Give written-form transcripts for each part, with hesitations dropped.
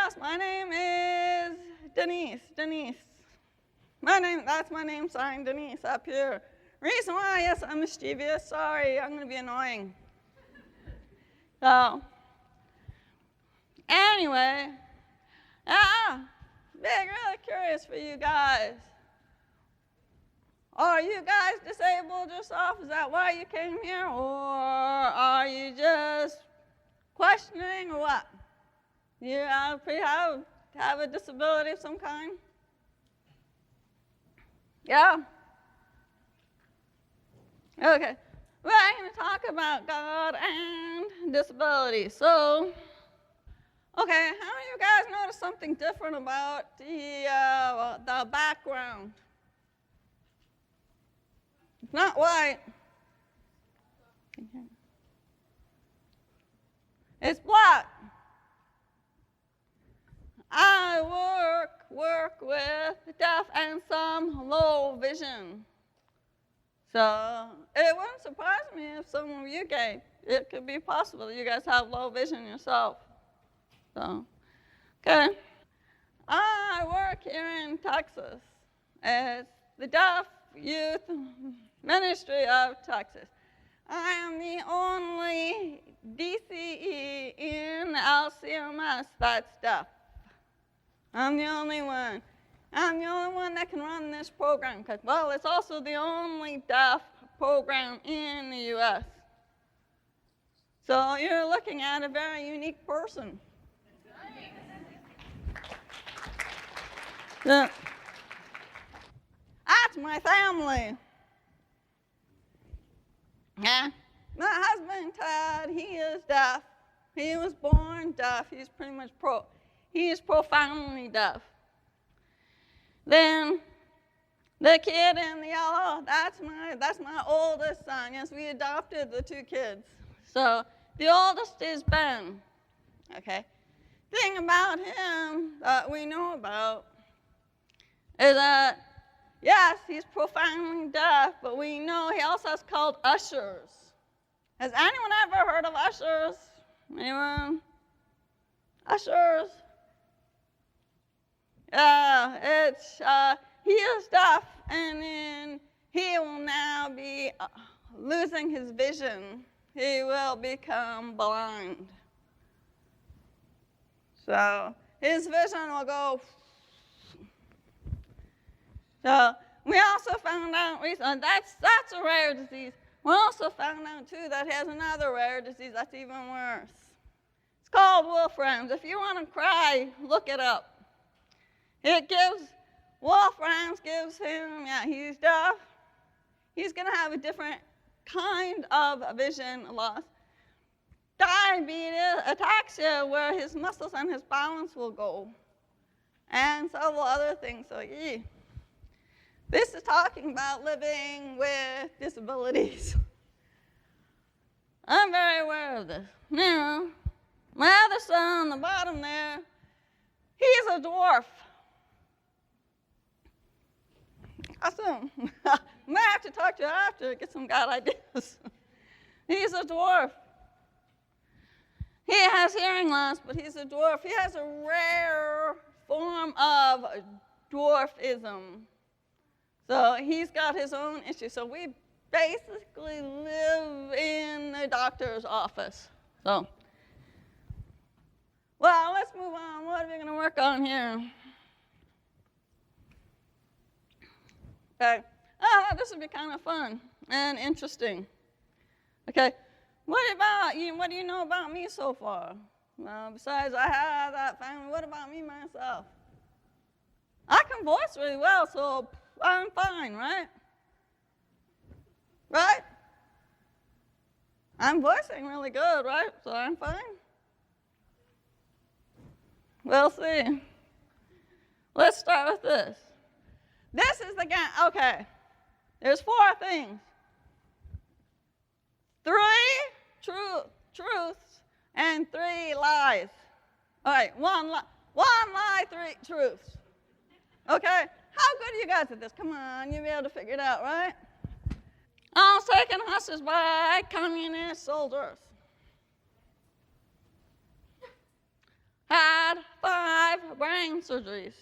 Yes, my name is Denise. That's my name sign, Denise, up here. Reason why, yes, I'm mischievous. Sorry, I'm going to be annoying. So, anyway, being really curious for you guys. Are you guys disabled yourself? Is that why you came here? Or are you just questioning or what? You have a disability of some kind? Yeah? Okay. We're going to talk about God and disability. So, okay, how many of you guys notice something different about the background? It's not white. It's black. I work with deaf and some low vision. So it wouldn't surprise me if some of you gay. It could be possible that you guys have low vision yourself. So, okay. I work here in Texas as the Deaf Youth Ministry of Texas. I am the only DCE in LCMS that's deaf. I'm the only one. I'm the only one that can run this program because, well, it's also the only deaf program in the U.S. So you're looking at a very unique person. So, that's my family. Yeah. My husband, Ted, he is deaf. He was born deaf. He's pretty much he is profoundly deaf. Then the kid in the yellow, that's my oldest son. Yes, we adopted the two kids. So the oldest is Ben. Okay. Thing about him that we know about is that, yes, he's profoundly deaf, but we know he also is called ushers. Has anyone ever heard of ushers? Anyone? Ushers? Yeah, he is deaf, and then he will now be losing his vision. He will become blind. So his vision will go. So we also found out recently that's a rare disease. We also found out too that he has another rare disease that's even worse. It's called Wolfram's. If you want to cry, look it up. Wolfram's gives him, he's deaf. He's going to have a different kind of vision loss. Diabetes, ataxia, where his muscles and his balance will go. And several other things. So, this is talking about living with disabilities. I'm very aware of this. Now, my other son on the bottom there, he's a dwarf. Awesome. I might have to talk to you after to get some God ideas. He's a dwarf. He has hearing loss, but he's a dwarf. He has a rare form of dwarfism. So he's got his own issue. So we basically live in the doctor's office. So, well, let's move on. What are we going to work on here? Okay. This would be kind of fun and interesting. Okay. What about you? What do you know about me so far? Well, besides I have that family, what about me myself? I can voice really well, so I'm fine, right? Right? I'm voicing really good, right? So I'm fine. We'll see. Let's start with this. This is the game. Okay. There's 4 things. 3 truths and 3 lies. All right, one lie, 3 truths. Okay? How good are you guys at this? Come on, you'll be able to figure it out, right? I was taken hostage by communist soldiers. Had 5 brain surgeries.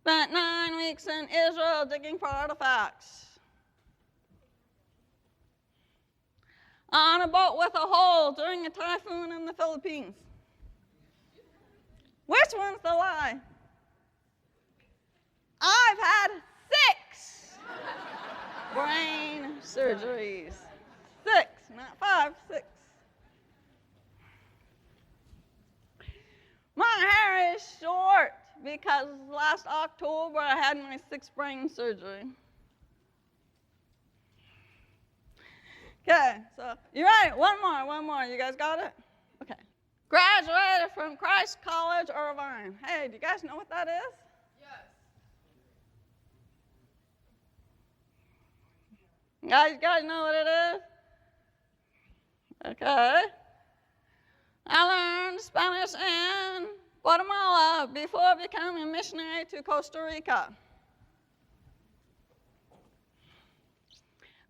Spent 9 weeks in Israel digging for artifacts. On a boat with a hole during a typhoon in the Philippines. Which one's the lie? I've had 6 brain surgeries. 6, not 5, 6. My hair is short because last October I had my 6th brain surgery. Okay, so you ready? One more. You guys got it? Okay. Graduated from Christ College, Irvine. Hey, do you guys know what that is? Yes. You guys know what it is? Okay. I learned Spanish in Guatemala before becoming a missionary to Costa Rica.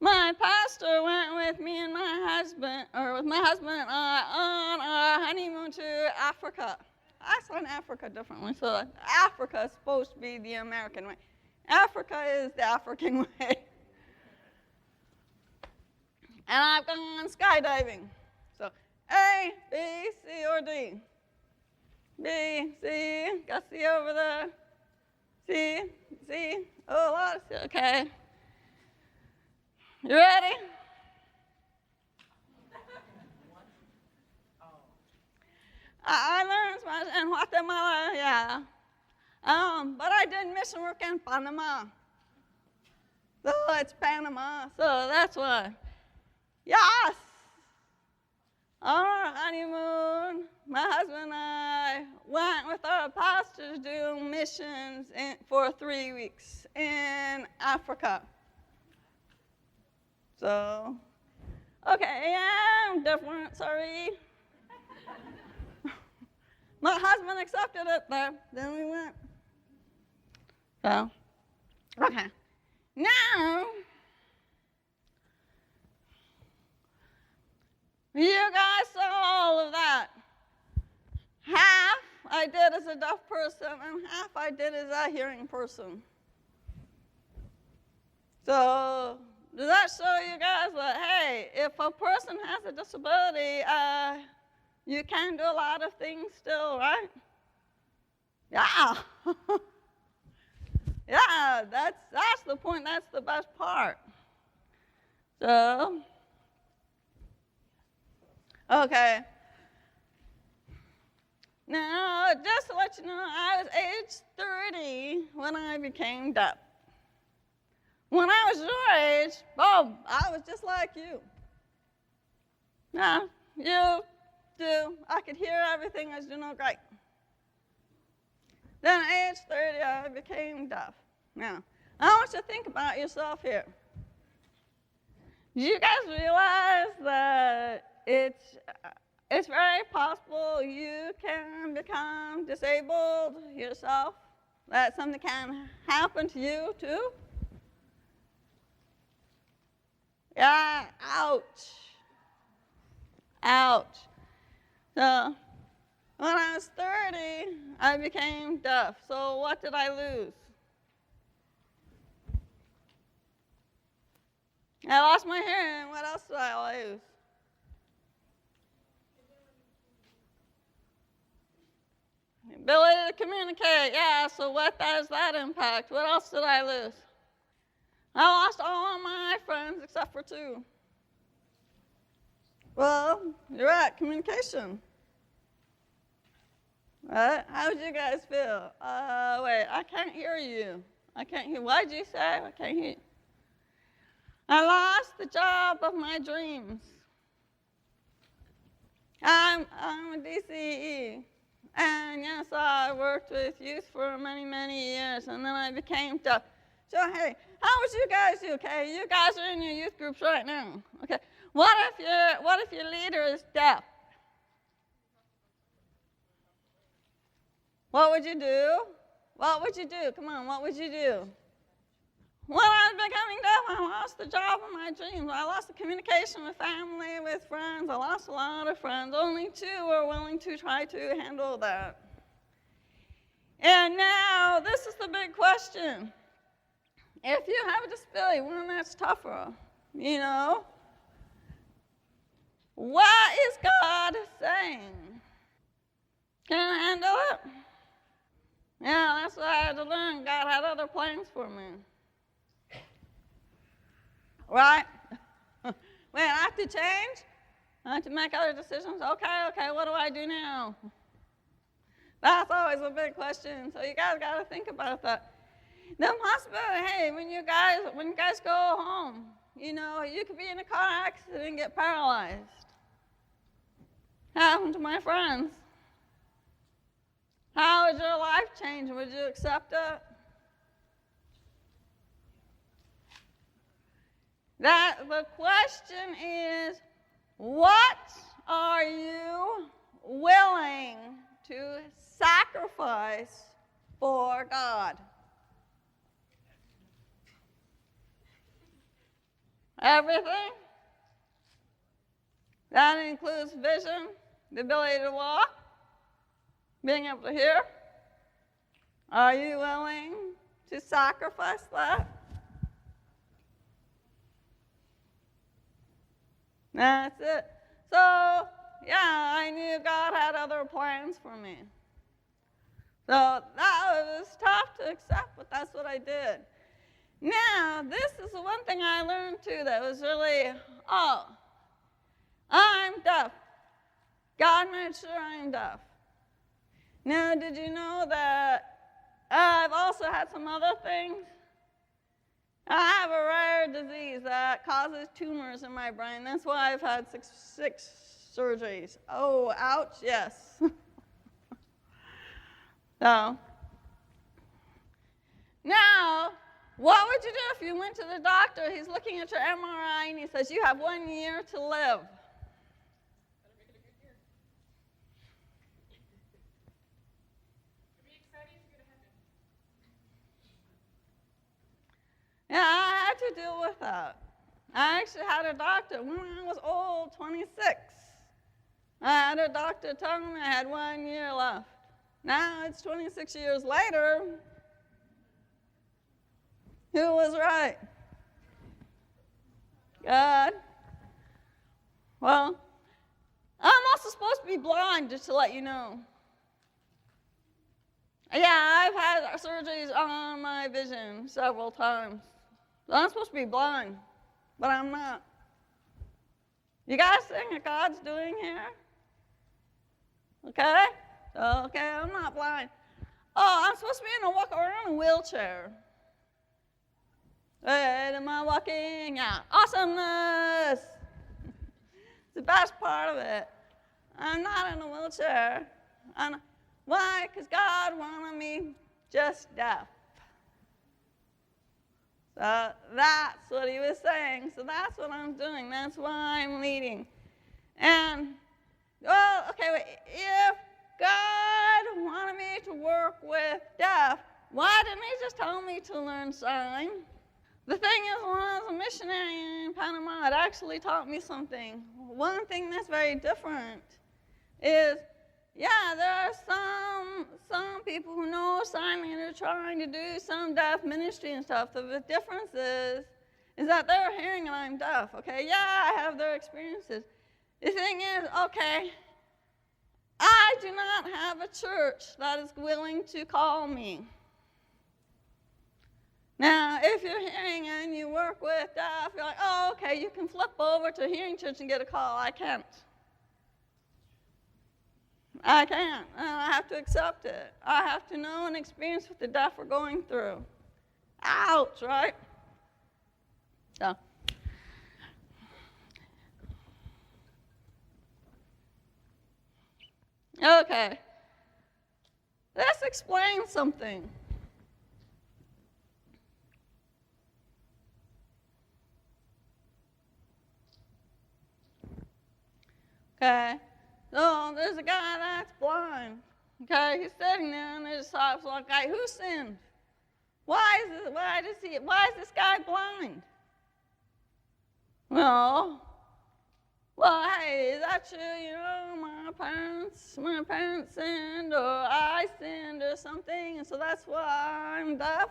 My pastor went with me and my husband and I on our honeymoon to Africa. I saw Africa differently, so Africa is supposed to be the American way. Africa is the African way. And I've gone skydiving. So A, B, C, or D. B, C, got C over there. C, oh, a lot of C, okay. You ready? I learned Spanish in Guatemala, yeah. But I did mission work in Panama. So it's Panama, so that's why. Yes! On our honeymoon, my husband and I went with our pastor to do missions for 3 weeks in Africa. So, okay, yeah, I'm different, sorry. My husband accepted it there, then we went. So, okay. Now, you guys saw all of that. Half I did as a deaf person, and half I did as a hearing person. So, does that show you guys that, hey, if a person has a disability, you can do a lot of things still, right? Yeah. Yeah, that's the point. That's the best part. So, okay. Now, just to let you know, I was age 30 when I became deaf. When I was your age, Bob, I was just like you. Yeah, you do. I could hear everything. I was doing all great. Then at age 30, I became deaf. Now, I want you to think about yourself here. Do you guys realize that it's very possible you can become disabled yourself? That something can happen to you too? Yeah, ouch. Ouch. So, when I was 30, I became deaf. So what did I lose? I lost my hearing. What else did I lose? Ability to communicate. Yeah, so what does that impact? What else did I lose? I lost all of my friends except for 2. Well, you're right, communication. Right? How would you guys feel? Wait, I can't hear you. I can't hear. What did you say? I can't hear you. I lost the job of my dreams. I'm a DCE. And yes, I worked with youth for many, many years, and then I became deaf. So, hey, how would you guys do? Okay, you guys are in your youth groups right now. Okay, what if your leader is deaf? What would you do? What would you do? Come on, what would you do? When I was becoming deaf, I lost the job of my dreams. I lost the communication with family, with friends. I lost a lot of friends. Only 2 were willing to try to handle that. And now, this is the big question. If you have a disability, one that's tougher, you know, what is God saying? Can I handle it? Yeah, that's what I had to learn. God had other plans for me. Right? Wait, I have to change? I have to make other decisions? Okay, what do I do now? That's always a big question. So you guys got to think about that. The possibility, hey, when you guys go home, you know, you could be in a car accident and get paralyzed. Happened to my friends. How would your life change? Would you accept it? The question is, what are you willing to sacrifice for God? Everything? That includes vision, the ability to walk, being able to hear. Are you willing to sacrifice that? That's it. So, yeah, I knew God had other plans for me. So that was tough to accept, but that's what I did. Now, this is the one thing I learned too that was really, I'm deaf. God made sure I'm deaf. Now, did you know that I've also had some other things? I have a rare disease that causes tumors in my brain. That's why I've had six surgeries. Oh, ouch, yes. So, now, what would you do if you went to the doctor? He's looking at your MRI and he says, you have 1 year to live. Yeah, I had to deal with that. I actually had a doctor when I was old, 26. I had a doctor tell me I had 1 year left. Now it's 26 years later. Who was right? God. Well, I'm also supposed to be blind, just to let you know. Yeah, I've had surgeries on my vision several times. So I'm supposed to be blind, but I'm not. You guys see what God's doing here? Okay? Okay, I'm not blind. Oh, I'm supposed to be able to walk around in a wheelchair. Hey, am I walking? Yeah. Awesomeness! It's the best part of it. I'm not in a wheelchair. Why? Because God wanted me just deaf. So that's what he was saying. So that's what I'm doing. That's why I'm leading. And, well, okay, wait. If God wanted me to work with deaf, why didn't he just tell me to learn sign? The thing is, when I was a missionary in Panama, it actually taught me something. One thing that's very different is, yeah, there are some people who know sign language are trying to do some deaf ministry and stuff. So the difference is that they're hearing and I'm deaf, okay? Yeah, I have their experiences. The thing is, okay, I do not have a church that is willing to call me. Now, if you're hearing and you work with deaf, you're like, oh, okay, you can flip over to hearing church and get a call. I can't. I can't. I have to accept it. I have to know and experience what the deaf are going through. Ouch, right? So. Okay. Let's explain something. Okay. So there's a guy that's blind. Okay, he's sitting there and his disciples are like, okay, who sinned? Why is this guy blind? Well, hey, is that true? You know, my parents sinned, or I sinned, or something, and so that's why I'm deaf.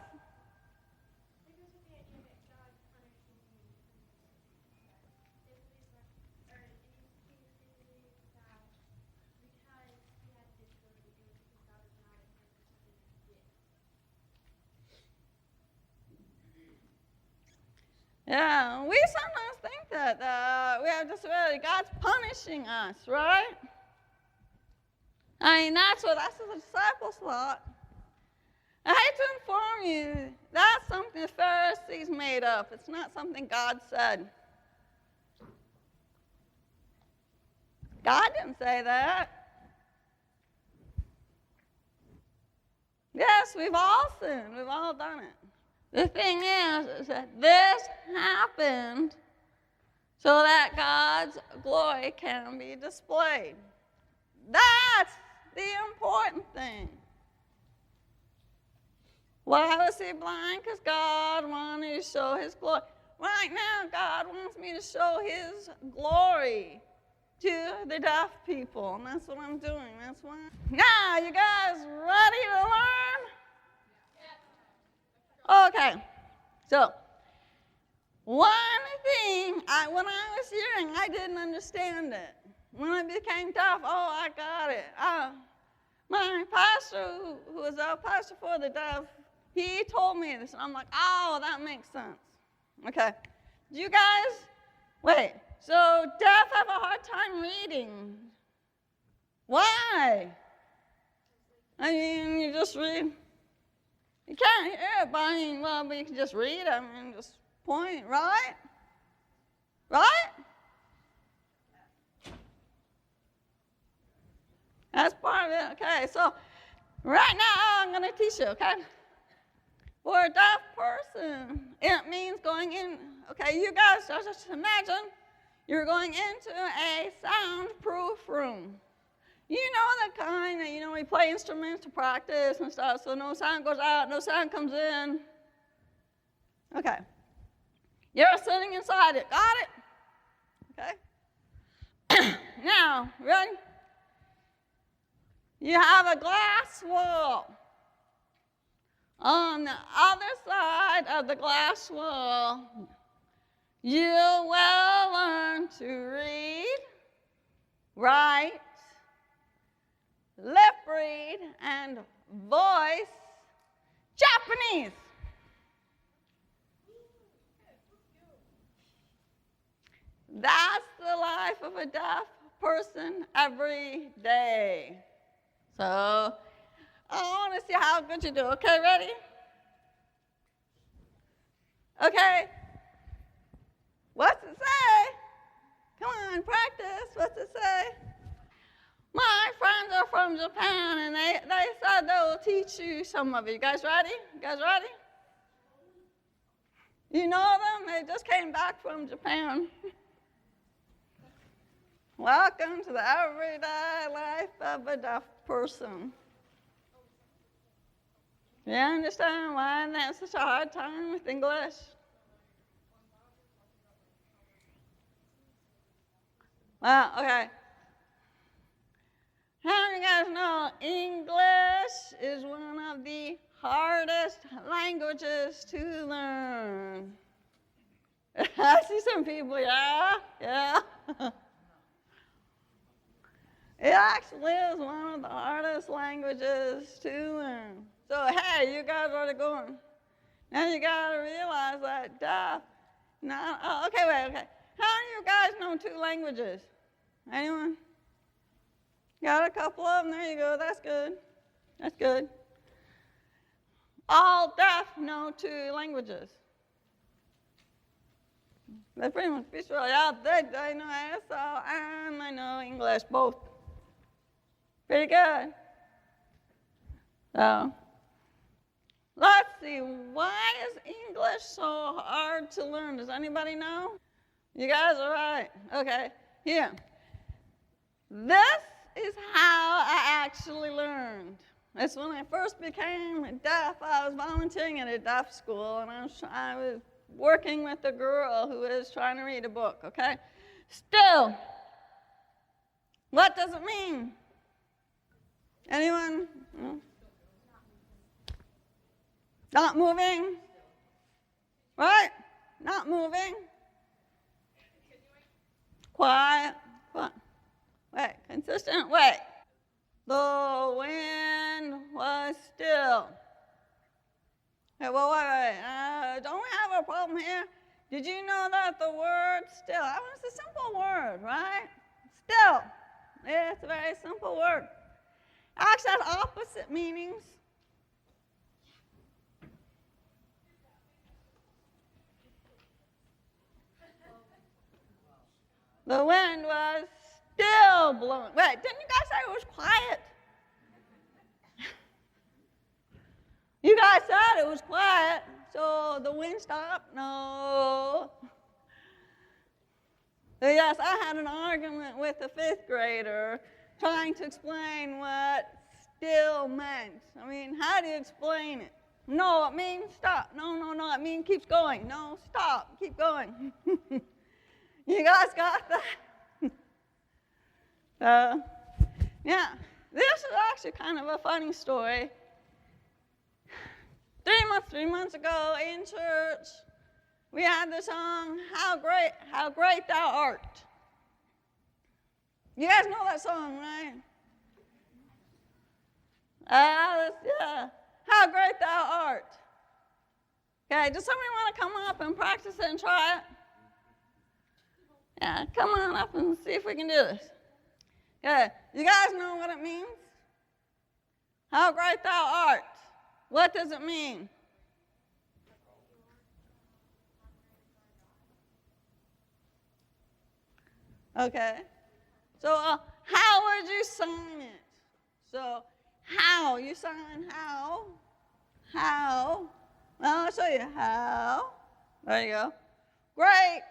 Yeah, we sometimes think that we have disability. God's punishing us, right? I mean, that's what the disciples thought. I hate to inform you, that's something the Pharisees made up. It's not something God said. God didn't say that. Yes, we've all sinned. We've all done it. The thing is that this happened so that God's glory can be displayed. That's the important thing. Why was he blind? Because God wanted to show his glory. Right now, God wants me to show his glory to the deaf people, and that's what I'm doing. That's why. Now, you guys ready to learn? Okay, so one thing, when I was hearing, I didn't understand it. When I became deaf, I got it. My pastor, who was our pastor for the deaf, he told me this, and I'm like, that makes sense. Okay, do you guys, wait, so deaf have a hard time reading. Why? I mean, you just read. You can't hear it, but you can just read it, just point, right? Right? That's part of it, okay. So right now I'm going to teach you, okay? For a deaf person, it means going in, okay, you guys just imagine you're going into a soundproof room. You know the kind that, we play instruments to practice and stuff, so no sound goes out, no sound comes in. Okay. You're sitting inside it. Got it? Okay. Now, ready? You have a glass wall. On the other side of the glass wall, you will learn to read, write, lip read, and voice Japanese. That's the life of a deaf person every day. So I want to see how good you do. Okay, ready? Okay. What's it say? Come on, practice. What's it say? My friends are from Japan, and they said they will teach you some of it. You guys ready? You guys ready? You know them? They just came back from Japan. Welcome to the everyday life of a deaf person. You understand why they have such a hard time with English? Well, okay. How do you guys know English is one of the hardest languages to learn? I see some people, yeah. It actually is one of the hardest languages to learn. So, hey, you guys are going. Now you got to realize that deaf. Okay. How do you guys know 2 languages? Anyone? Got a couple of them? There you go. That's good. That's good. All deaf know 2 languages. They pretty much be sure. Yeah, they know ASL and they know English, both. Pretty good. So, let's see. Why is English so hard to learn? Does anybody know? You guys are right. Okay. Here. This is how I actually learned. It's when I first became deaf. I was volunteering at a deaf school, and I was working with a girl who was trying to read a book, okay? Still. What does it mean? Anyone? No? Not moving? Right? Not moving? Quiet. What? Wait. Consistent? Wait. The wind was still. Okay, well, wait. Don't we have a problem here? Did you know that the word still, I mean, it's a simple word, right? Still. It's a very simple word. Actually, it has opposite meanings. The wind was still blowing. Wait, didn't you guys say it was quiet? You guys said it was quiet, so the wind stopped? No. So yes, I had an argument with a fifth grader trying to explain what still meant. I mean, how do you explain it? No, it means stop. No, it means keeps going. No, stop, keep going. You guys got that? Yeah, this is actually kind of a funny story. 3 months ago in church, we had the song, How Great Thou Art. You guys know that song, right? Yeah. How great thou art. Okay, does somebody want to come up and practice it and try it? Yeah, come on up and see if we can do this. Okay, you guys know what it means? How great thou art. What does it mean? Okay, so how would you sign it? So how, you sign how. Well, I'll show you how. There you go. Great.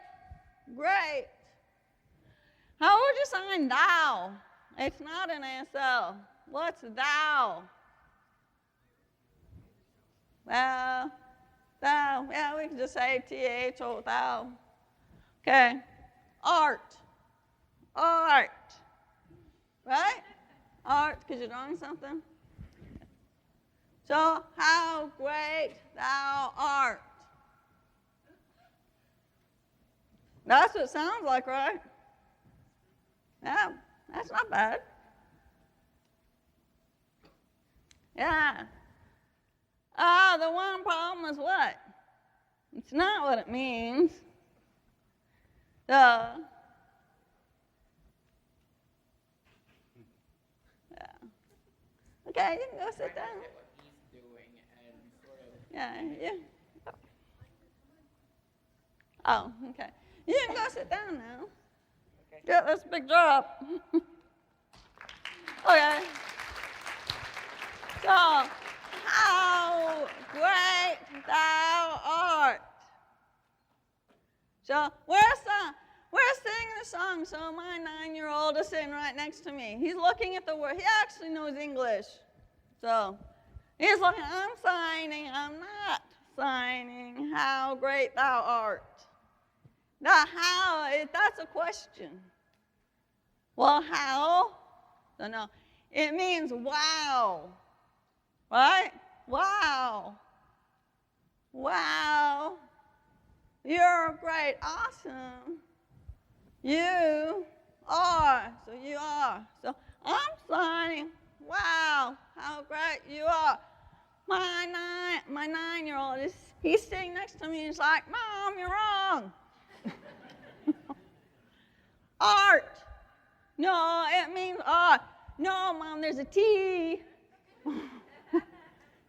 How would you sign thou? It's not an ASL. What's thou? Well, thou, yeah, we can just say THO, thou. Okay, art, right? Art, because you're drawing something. So, how great thou art. That's what it sounds like, right? Yeah, that's not bad. Yeah. The one problem is what? It's not what it means. Yeah. Okay, you can go sit down. Yeah. Oh, okay. You can go sit down now. Okay. Yeah, that's a big drop. Okay. So, how great thou art. So, we're singing the song, so my 9-year-old is sitting right next to me. He's looking at the word. He actually knows English. So, he's looking, I'm not signing, how great thou art. Now, how, that's a question. Well, how? No. It means wow. Right? Wow. You're great, awesome. You are. So you are. So I'm signing, wow, how great you are. My 9-year-old, he's sitting next to me and he's like, Mom, you're wrong. Art. No, it means art. No, Mom, there's a T.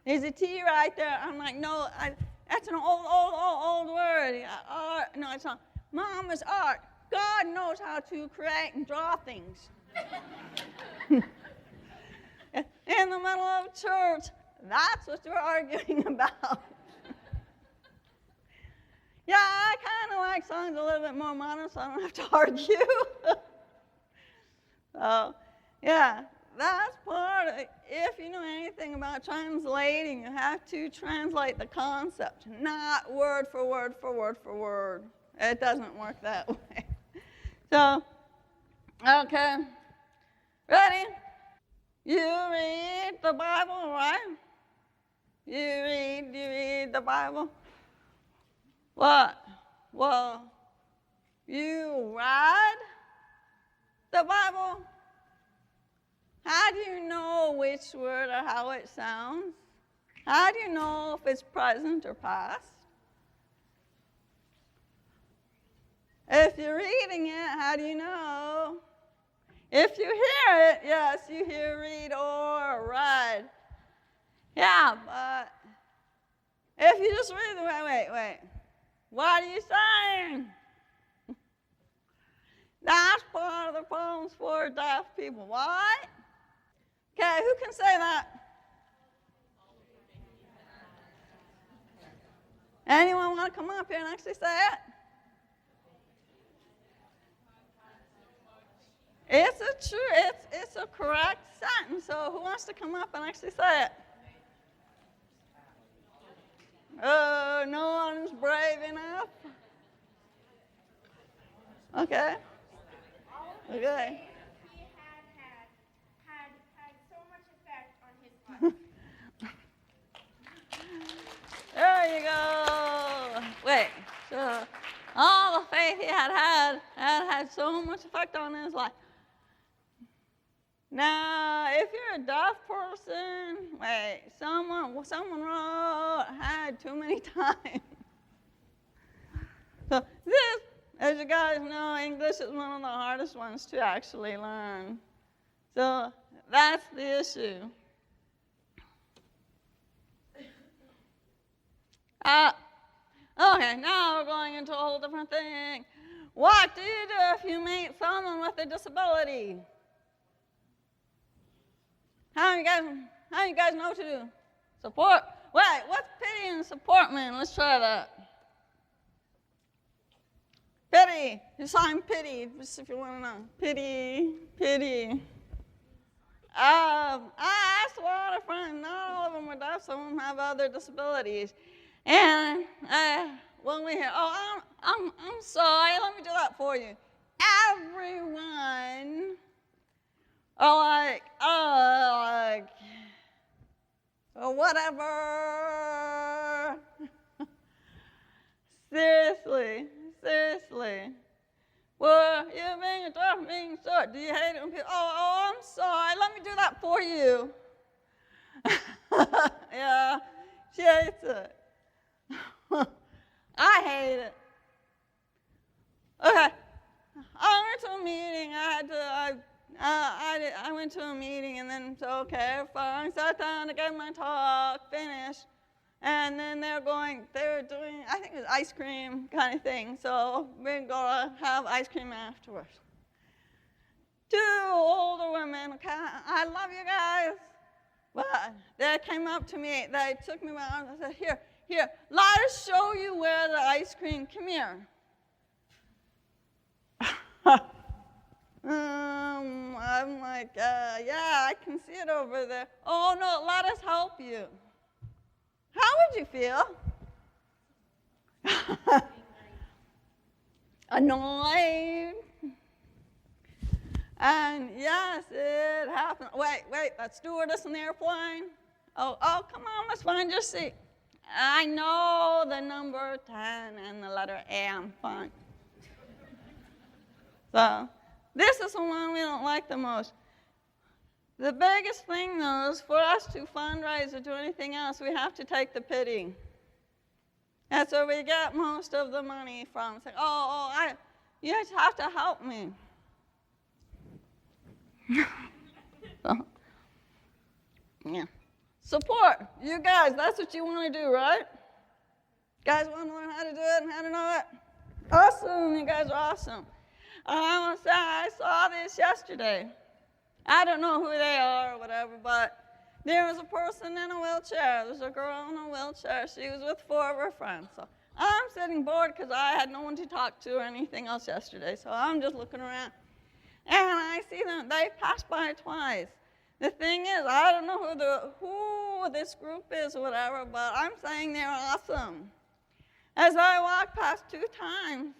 There's a T right there. I'm like, no, that's an old word. Art. No, it's not. Mom, it's art. God knows how to create and draw things. In the middle of church, that's what you're arguing about. Yeah, I kind of like songs a little bit more modern, so I don't have to argue. So, yeah, that's part of it. If you know anything about translating, you have to translate the concept, not word for word for word for word. It doesn't work that way. So, okay. Ready? You read the Bible, right? You read the Bible? What? Well, you read the Bible? How do you know which word or how it sounds? How do you know if it's present or past? If you're reading it, how do you know? If you hear it, yes, you hear read or read. Yeah, but if you just read the wait. What are you saying? That's part of the problems for deaf people. Why? Okay, who can say that? Anyone want to come up here and actually say it? It's a correct sentence. So who wants to come up and actually say it? Oh, no one's brave enough. Okay. Okay. He had so much effect on his life. There you go. Wait. So all the faith he had so much effect on his life. Now, if you're a deaf person, wait, someone wrote had too many times. So this, as you guys know, English is one of the hardest ones to actually learn. So that's the issue. Okay, now we're going into a whole different thing. What do you do if you meet someone with a disability? How you guys know what to do? Support. Wait, what's pity and support mean? Let's try that. Pity. You sign pity, just if you want to know. Pity. I asked a lot of friends. Not all of them are deaf. Some of them have other disabilities. And when we hear, oh, I'm sorry, let me do that for you. Everyone are like, or whatever. Seriously. Well, you're being a deaf, being short. Do you hate it when people, oh, I'm sorry, let me do that for you. Yeah, she hates it. I hate it. Okay, I went to a meeting. I went to a meeting, and then so okay, fine. Sat down to get my talk finished, and then they were doing, I think it was ice cream kind of thing. So we're gonna have ice cream afterwards. Two older women. Okay, I love you guys, but they came up to me. They took me by the arm and said, Here, let us show you where the ice cream, come here. I'm like, yeah, I can see it over there. Oh, no, let us help you. How would you feel? Annoyed. And yes, it happened. Wait, that stewardess in the airplane? Oh, come on, let's find your seat. I know the number 10 and the letter A, I'm fine. So, this is the one we don't like the most. The biggest thing, though, is for us to fundraise or do anything else, we have to take the pity. That's where we get most of the money from. It's like, you just have to help me. So, yeah. Support. You guys, that's what you want to do, right? Guys want to learn how to do it and how to know it? Awesome. You guys are awesome. I want to say I saw this yesterday. I don't know who they are or whatever, but there was a person in a wheelchair. There's a girl in a wheelchair. She was with 4 of her friends. So I'm sitting bored because I had no one to talk to or anything else yesterday. So I'm just looking around. And I see them. They passed by twice. The thing is, I don't know who this group is or whatever, but I'm saying they're awesome. As I walked past 2 times,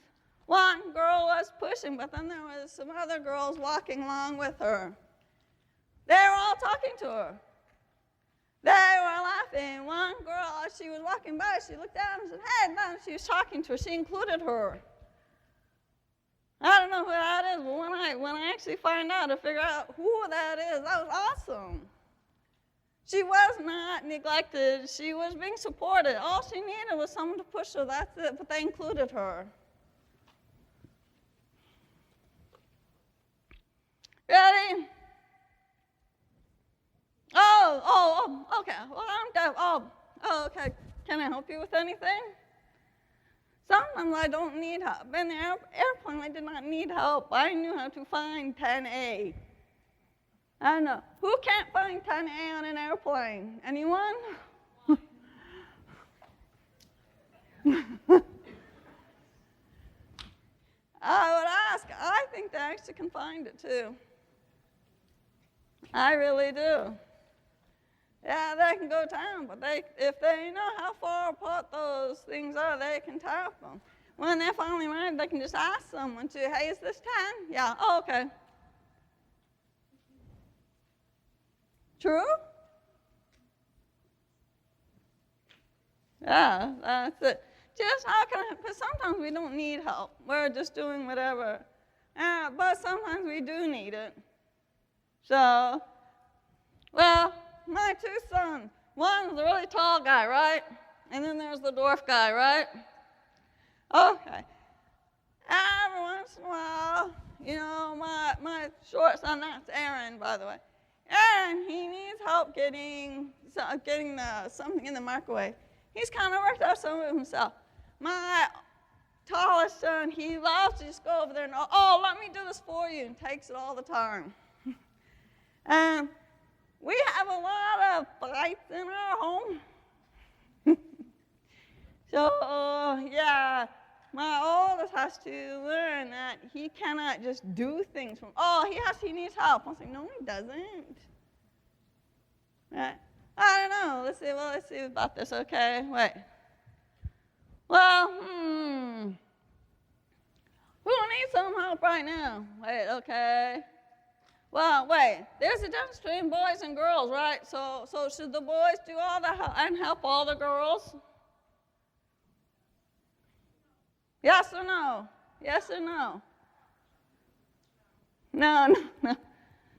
one girl was pushing, but then there was some other girls walking along with her. They were all talking to her. They were laughing. One girl, as she was walking by, she looked down and said, hey, and then she was talking to her. She included her. I don't know who that is, but when I actually find out to figure out who that is, that was awesome. She was not neglected. She was being supported. All she needed was someone to push her. That's it, but they included her. Ready? Okay. Well, I'm deaf. Okay. Can I help you with anything? Sometimes I don't need help. In the airplane, I did not need help. I knew how to find 10A. I don't know. Who can't find 10A on an airplane? Anyone? I would ask. I think they actually can find it too. I really do. Yeah, they can go down, but if they know how far apart those things are, they can tap them. When they're finally married, they can just ask someone to, hey, is this 10? Yeah, okay. True? Yeah, that's it. Just how can I, because sometimes we don't need help. We're just doing whatever. But sometimes we do need it. So, well, my 2 sons. One's a really tall guy, right? And then there's the dwarf guy, right? Okay. Every once in a while, you know, my short son, that's Aaron, by the way. Aaron, he needs help getting something in the microwave. He's kind of worked out some of it himself. My tallest son, he loves to just go over there and, let me do this for you, and takes it all the time. We have a lot of fights in our home. So, yeah, my oldest has to learn that he cannot just do things from, he needs help. I'm saying, no, he doesn't. Right? I don't know. Let's see about this, okay? Wait. Well, who needs some help right now? Wait, okay. Well, wait, there's a difference between boys and girls, right? So should the boys do all the help and help all the girls? Yes or no? Yes or no? No.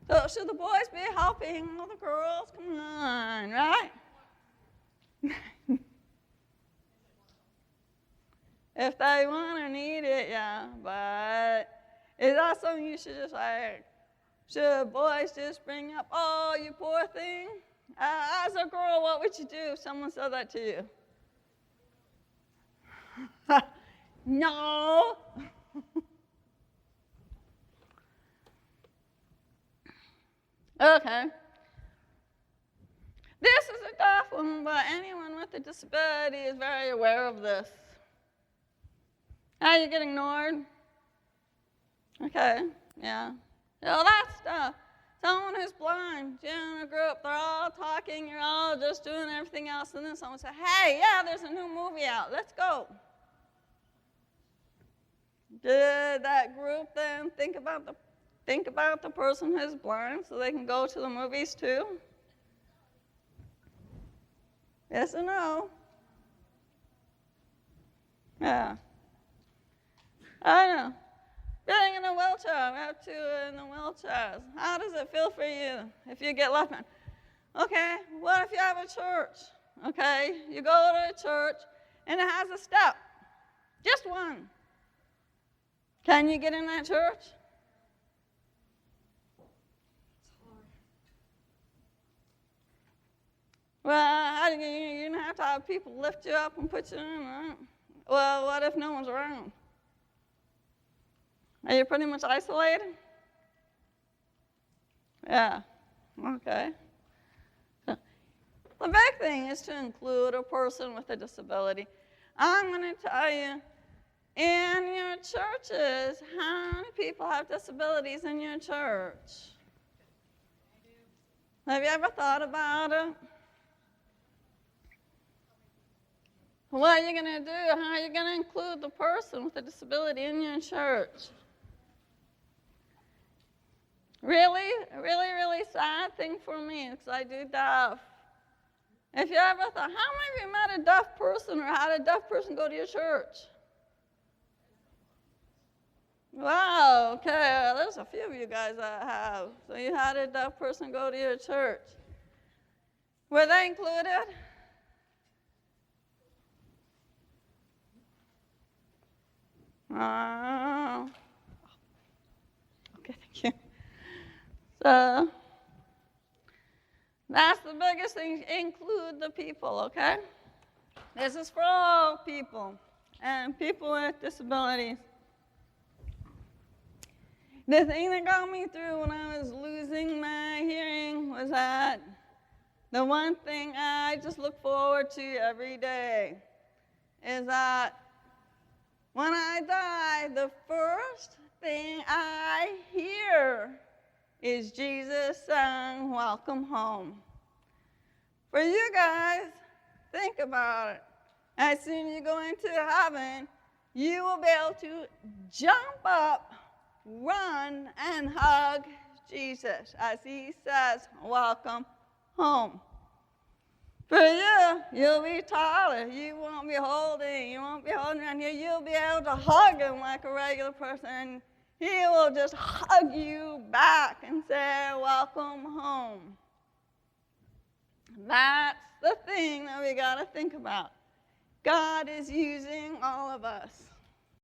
So should the boys be helping all the girls? Come on, right? If they want or need it, yeah, but is that something you should just like? Should boys just bring up, oh, you poor thing? As a girl, what would you do if someone said that to you? No. Okay. This is a tough one, but anyone with a disability is very aware of this. How you get ignored? Okay, yeah. So that's tough. Someone who's blind, you're in a group, they're all talking, you're all just doing everything else, and then someone says, hey, yeah, there's a new movie out, let's go. Did that group then think about the person who's blind so they can go to the movies too? Yes or no? Yeah. I know. Getting in a wheelchair, we have 2 in the wheelchairs. How does it feel for you if you get left behind? Okay, what if you have a church? Okay, you go to a church and it has a step, just one. Can you get in that church? Well, you're going to have to have people lift you up and put you in, right? Well, what if no one's around? Are you pretty much isolated? Yeah, okay. So, the big thing is to include a person with a disability. I'm going to tell you, in your churches, how many people have disabilities in your church? Have you ever thought about it? What are you going to do? How are you going to include the person with a disability in your church? Really, really, really sad thing for me because I do deaf. If you ever thought, how many of you met a deaf person or had a deaf person go to your church? Wow, okay, there's a few of you guys that have. So you had a deaf person go to your church. Were they included? Okay, thank you. So that's the biggest thing, include the people, okay? This is for all people and people with disabilities. The thing that got me through when I was losing my hearing was that the one thing I just look forward to every day is that when I die, the first thing I hear is Jesus saying, "Welcome home." For you guys, think about it. As soon as you go into heaven, you will be able to jump up, run, and hug Jesus as he says, "Welcome home." For you, you'll be taller. You won't be holding around here. You'll be able to hug him like a regular person. He will just hug you back and say, "Welcome home." That's the thing that we got to think about. God is using all of us.